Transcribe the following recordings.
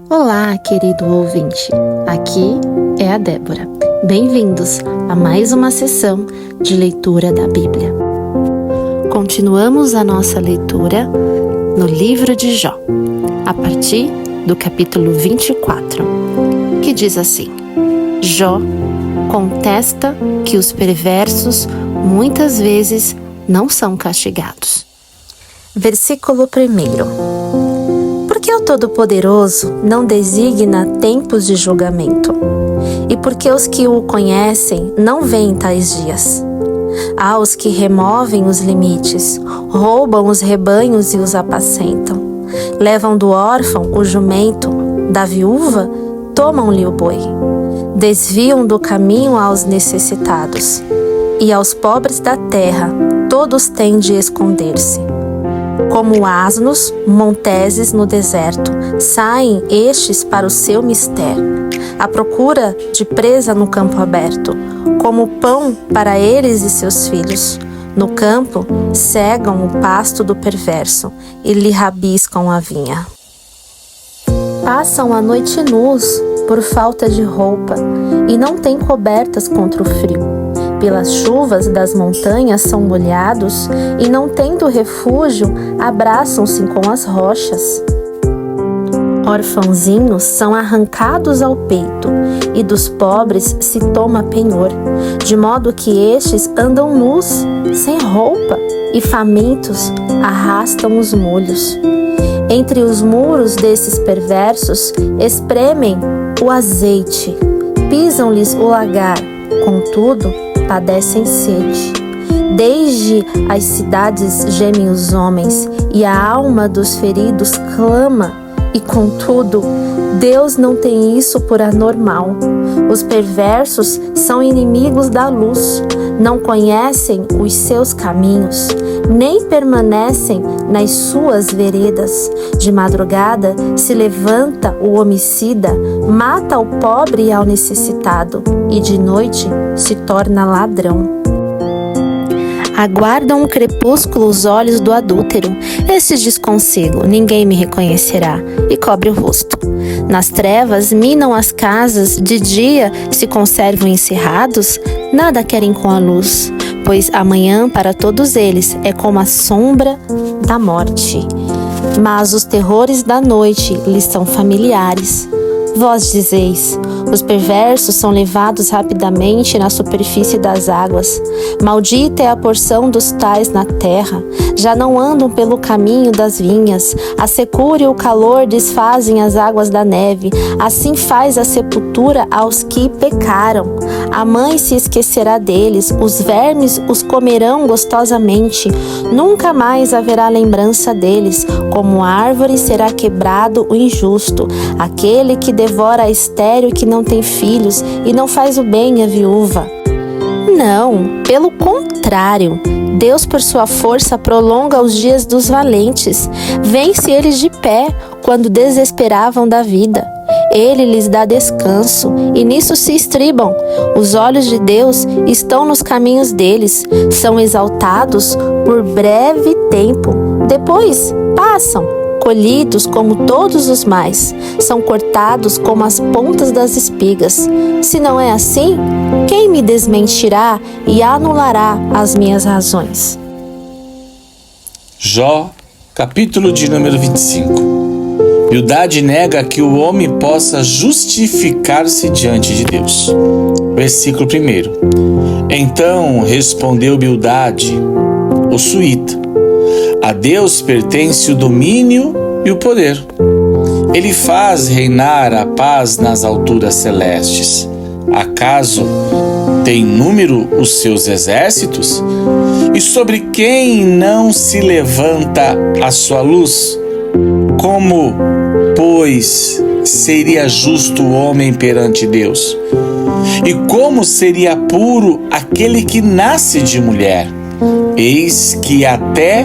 Olá, querido ouvinte. Aqui é a Débora. Bem-vindos a mais uma sessão de leitura da Bíblia. Continuamos a nossa leitura no livro de Jó, a partir do capítulo 24, que diz assim: Jó contesta que os perversos muitas vezes não são castigados. Versículo 1. Porque o Todo-Poderoso não designa tempos de julgamento, e porque os que o conhecem não veem tais dias. Há os que removem os limites, roubam os rebanhos e os apacentam. Levam do órfão o jumento, da viúva tomam-lhe o boi. Desviam do caminho aos necessitados, e aos pobres da terra todos têm de esconder-se. Como asnos monteses no deserto, saem estes para o seu mistério, à procura de presa no campo aberto, como pão para eles e seus filhos. No campo, cegam o pasto do perverso e lhe rabiscam a vinha. Passam a noite nus por falta de roupa e não têm cobertas contra o frio. Pelas chuvas das montanhas são molhados e, não tendo refúgio, abraçam-se com as rochas. Orfãozinhos são arrancados ao peito, e dos pobres se toma penhor, de modo que estes andam nus, sem roupa, e famintos arrastam os molhos. Entre os muros desses perversos espremem o azeite, pisam-lhes o lagar, contudo, padecem sede. Desde as cidades gemem os homens, e a alma dos feridos clama, e contudo, Deus não tem isso por anormal. Os perversos são inimigos da luz, não conhecem os seus caminhos, nem permanecem nas suas veredas. De madrugada se levanta o homicida, mata o pobre e ao necessitado, e de noite se torna ladrão. Aguardam o crepúsculo os olhos do adúltero. Estes desconsigo, ninguém me reconhecerá, e cobre o rosto. Nas trevas minam as casas, de dia se conservam encerrados, nada querem com a luz, pois amanhã para todos eles é como a sombra da morte. Mas os terrores da noite lhes são familiares. Vós dizeis: os perversos são levados rapidamente na superfície das águas. Maldita é a porção dos tais na terra. Já não andam pelo caminho das vinhas. A secura e o calor desfazem as águas da neve. Assim faz a sepultura aos que pecaram. A mãe se esquecerá deles. Os vermes os comerão gostosamente. Nunca mais haverá lembrança deles. Como árvore será quebrado o injusto, aquele que devora a estéril e que não tem filhos e não faz o bem à viúva. Não, pelo contrário, Deus por sua força prolonga os dias dos valentes, vence eles de pé quando desesperavam da vida. Ele lhes dá descanso e nisso se estribam. Os olhos de Deus estão nos caminhos deles, são exaltados por breve tempo, depois passam. Colhidos como todos os mais, são cortados como as pontas das espigas. Se não é assim, quem me desmentirá e anulará as minhas razões? Jó, capítulo de número 25. Bildade nega que o homem possa justificar-se diante de Deus. Versículo 1. Então respondeu Bildade, o suíta: a Deus pertence o domínio e o poder. Ele faz reinar a paz nas alturas celestes. Acaso tem número os seus exércitos? E sobre quem não se levanta a sua luz? Como, pois, seria justo o homem perante Deus? E como seria puro aquele que nasce de mulher? Eis que até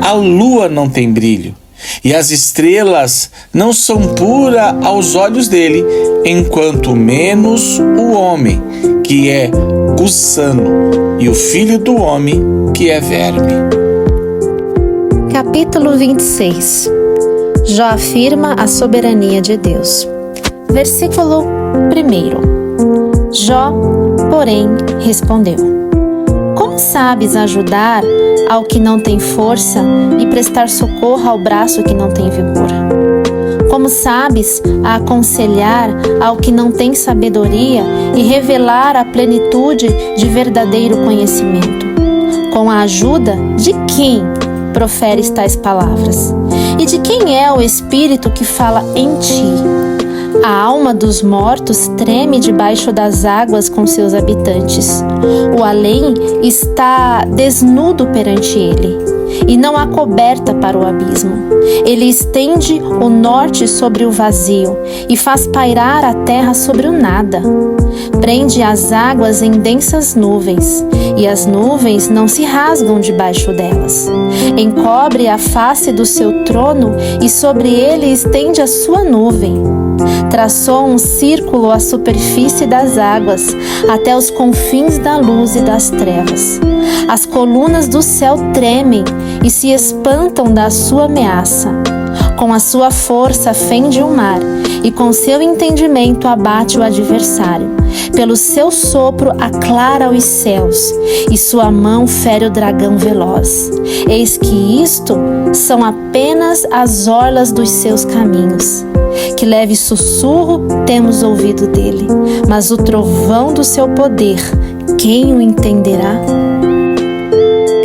a lua não tem brilho, e as estrelas não são puras aos olhos dele, enquanto menos o homem, que é gussano, e o filho do homem, que é verme. Capítulo 26. Jó afirma a soberania de Deus. Versículo 1. Jó, porém, respondeu: Como sabes ajudar ao que não tem força e prestar socorro ao braço que não tem vigor? Como sabes aconselhar ao que não tem sabedoria e revelar a plenitude de verdadeiro conhecimento? Com a ajuda de quem proferes tais palavras? E de quem é o Espírito que fala em ti? A alma dos mortos treme debaixo das águas com seus habitantes. O além está desnudo perante ele, e não há coberta para o abismo. Ele estende o norte sobre o vazio e faz pairar a terra sobre o nada. Prende as águas em densas nuvens, e as nuvens não se rasgam debaixo delas. Encobre a face do seu trono e sobre ele estende a sua nuvem. Traçou um círculo à superfície das águas, até os confins da luz e das trevas. As colunas do céu tremem e se espantam da sua ameaça. Com a sua força fende o mar, e com seu entendimento abate o adversário. Pelo seu sopro aclara os céus, e sua mão fere o dragão veloz. Eis que isto são apenas as orlas dos seus caminhos. Que leve sussurro temos ouvido dele, mas o trovão do seu poder, quem o entenderá?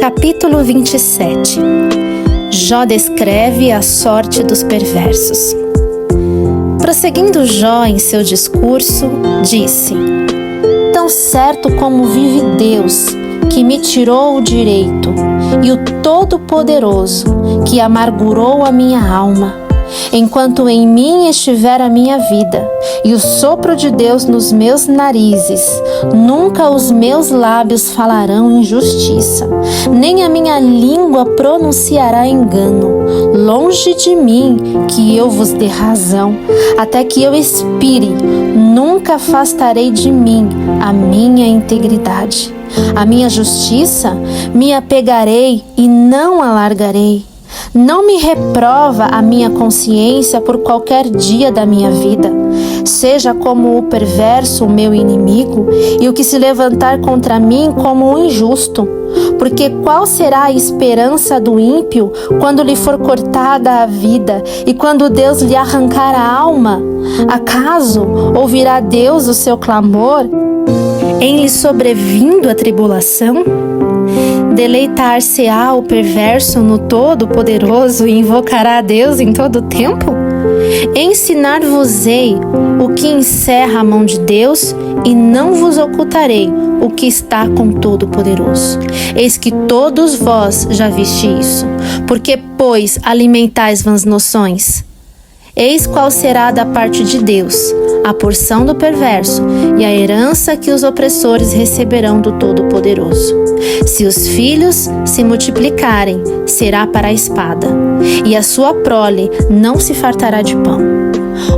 Capítulo 27. Jó descreve a sorte dos perversos. Prosseguindo Jó em seu discurso, disse: Tão certo como vive Deus, que me tirou o direito, e o Todo-Poderoso, que amargurou a minha alma, enquanto em mim estiver a minha vida, e o sopro de Deus nos meus narizes, nunca os meus lábios falarão injustiça, nem a minha língua pronunciará engano. Longe de mim que eu vos dê razão, até que eu expire, nunca afastarei de mim a minha integridade. A minha justiça me apegarei e não a largarei. Não me reprova a minha consciência por qualquer dia da minha vida. Seja como o perverso o meu inimigo, e o que se levantar contra mim como o injusto. Porque qual será a esperança do ímpio quando lhe for cortada a vida e quando Deus lhe arrancar a alma? Acaso ouvirá Deus o seu clamor em lhe sobrevindo a tribulação? Deleitar-se-á o perverso no Todo-Poderoso e invocará a Deus em todo o tempo? Ensinar-vos-ei o que encerra a mão de Deus, e não vos ocultarei o que está com Todo-Poderoso. Eis que todos vós já viste isso. Porque, pois, alimentais vãs noções? Eis qual será da parte de Deus a porção do perverso e a herança que os opressores receberão do Todo-Poderoso. Se os filhos se multiplicarem, será para a espada, e a sua prole não se fartará de pão.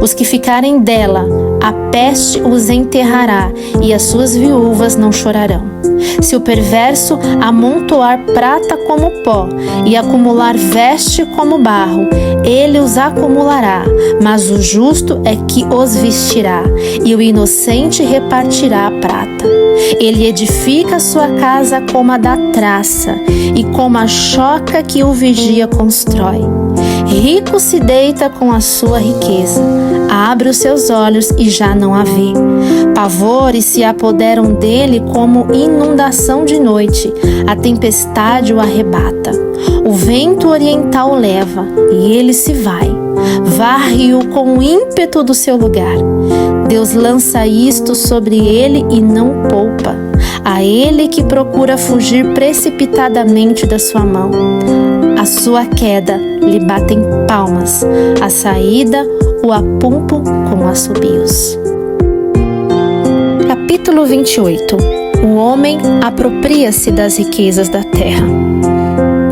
Os que ficarem dela, a peste os enterrará, e as suas viúvas não chorarão. Se o perverso amontoar prata como pó e acumular veste como barro, ele os acumulará, mas o justo é que os vestirá, e o inocente repartirá a prata. Ele edifica sua casa como a da traça, e como a choca que o vigia constrói. Rico se deita com a sua riqueza, abre os seus olhos e já não a vê. Pavores se apoderam dele como inundação de noite, a tempestade o arrebata. O vento oriental o leva, e ele se vai, varre-o com o ímpeto do seu lugar. Deus lança isto sobre ele e não poupa, a ele que procura fugir precipitadamente da sua mão. A sua queda lhe batem palmas, a saída o apumpo com assobios. Capítulo 28. O homem apropria-se das riquezas da terra.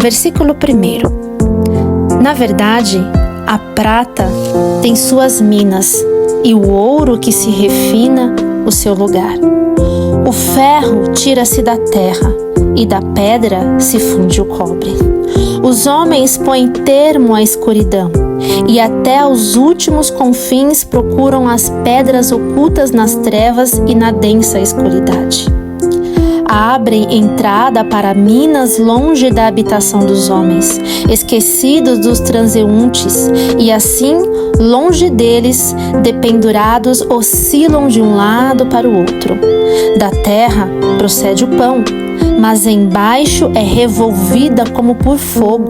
Versículo 1. Na verdade, a prata tem suas minas, e o ouro que se refina o seu lugar. O ferro tira-se da terra, e da pedra se funde o cobre. Os homens põem termo à escuridão, e até aos últimos confins procuram as pedras ocultas nas trevas e na densa escuridade. Abrem entrada para minas longe da habitação dos homens, esquecidos dos transeuntes, e assim, longe deles, dependurados, oscilam de um lado para o outro. Da terra procede o pão, mas embaixo é revolvida como por fogo.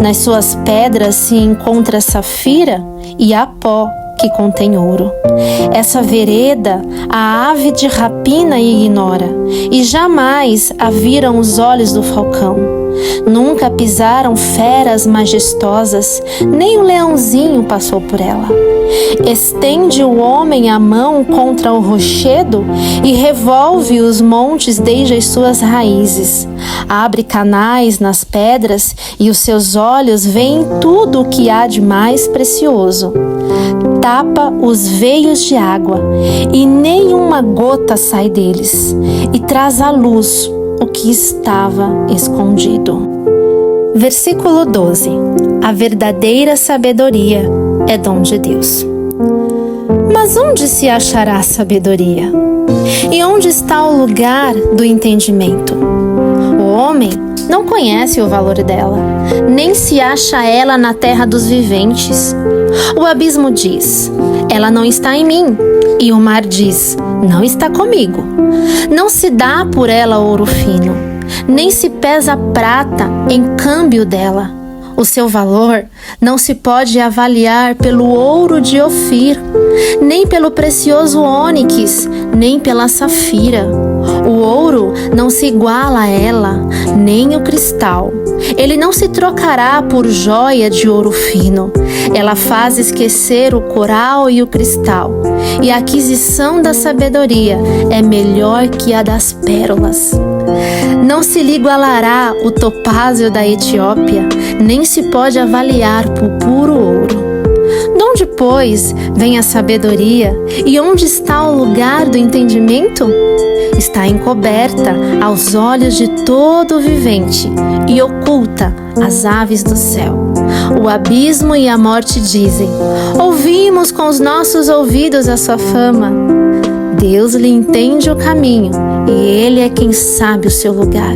Nas suas pedras se encontra safira e há pó que contém ouro. Essa vereda a ave de rapina ignora, e jamais a viram os olhos do falcão. Nunca pisaram feras majestosas, nem o leãozinho passou por ela. Estende o homem a mão contra o rochedo e revolve os montes desde as suas raízes. Abre canais nas pedras e os seus olhos veem tudo o que há de mais precioso. Tapa os veios de água e nenhuma gota sai deles, e traz à luz o que estava escondido. Versículo 12. A verdadeira sabedoria é dom de Deus. Mas onde se achará sabedoria? E onde está o lugar do entendimento? O homem não conhece o valor dela, nem se acha ela na terra dos viventes. O abismo diz: ela não está em mim, e o mar diz: não está comigo. Não se dá por ela ouro fino, nem se pesa prata em câmbio dela. O seu valor não se pode avaliar pelo ouro de Ofir, nem pelo precioso ônix, nem pela safira. O ouro não se iguala a ela, nem o cristal. Ele não se trocará por joia de ouro fino. Ela faz esquecer o coral e o cristal, e a aquisição da sabedoria é melhor que a das pérolas. Não se lhe igualará o topázio da Etiópia, nem se pode avaliar por puro ouro. De onde, pois, vem a sabedoria, e onde está o lugar do entendimento? Está encoberta aos olhos de todo vivente e oculta às aves do céu. O abismo e a morte dizem: ouvimos com os nossos ouvidos a sua fama. Deus lhe entende o caminho, e ele é quem sabe o seu lugar.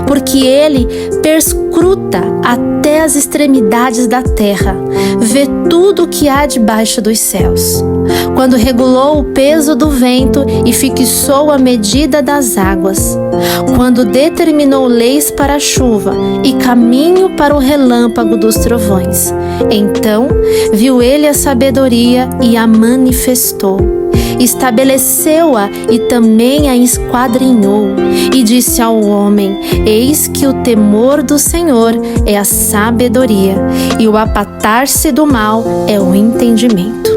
Porque ele perscruta até as extremidades da terra, vê tudo o que há debaixo dos céus. Quando regulou o peso do vento e fixou a medida das águas, quando determinou leis para a chuva e caminho para o relâmpago dos trovões, então viu ele a sabedoria e a manifestou. Estabeleceu-a e também a esquadrinhou, e disse ao homem: eis que o temor do Senhor é a sabedoria, e o apartar-se do mal é o entendimento.